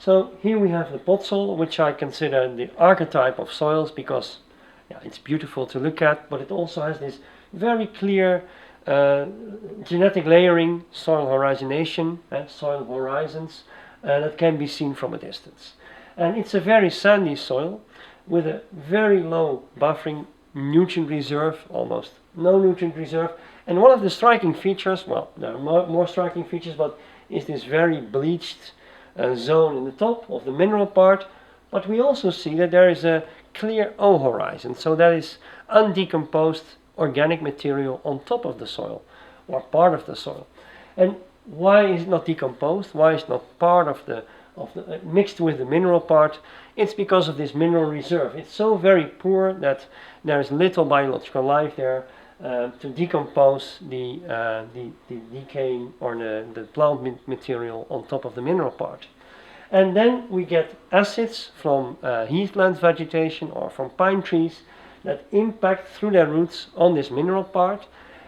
So here we have the podzol, which I consider the archetype of soils because it's beautiful to look at, but it also has this very clear genetic layering, soil horizonation, soil horizons that can be seen from a distance. And it's a very sandy soil with a very low buffering nutrient reserve, almost no nutrient reserve. And one of the striking features, well, there are more striking features, but is this very bleached zone in the top of the mineral part. But we also see that there is a clear O horizon, so that is undecomposed organic material on top of the soil, or part of the soil. And why is it not decomposed? Why is it not part of the mixed with the mineral part? It's because of this mineral reserve. It's so very poor that there is little biological life there to decompose the decaying or the plant material on top of the mineral part. And then we get acids from heathland vegetation or from pine trees that impact through their roots on this mineral part,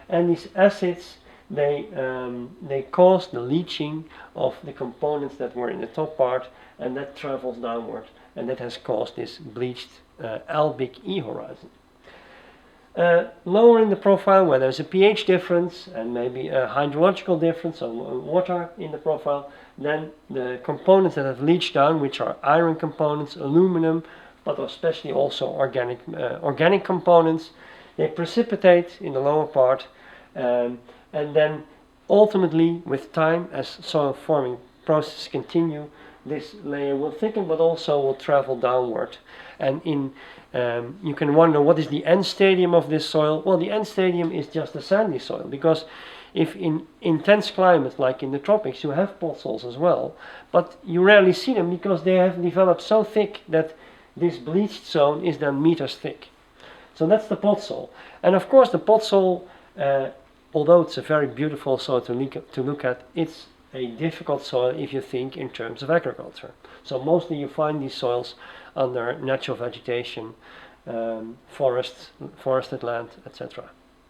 and these acids they cause the leaching of the components that were in the top part, and that travels downward, and that has caused this bleached albic E horizon. Lower in the profile, where there's a pH difference and maybe a hydrological difference of water in the profile, then the components that have leached down, which are iron components, aluminum, but especially also organic components, they precipitate in the lower part, and then ultimately with time, as soil forming processes continue, this layer will thicken, but also will travel downward. And you can wonder, what is the end stadium of this soil? Well, the end stadium is just a sandy soil, because if in intense climates like in the tropics you have podzols as well, but you rarely see them because they have developed so thick that this bleached zone is then meters thick. So that's the podzol. And of course the podzol, although it's a very beautiful soil to look at, it's a difficult soil if you think in terms of agriculture. So mostly you find these soils under natural vegetation, forested land, etc.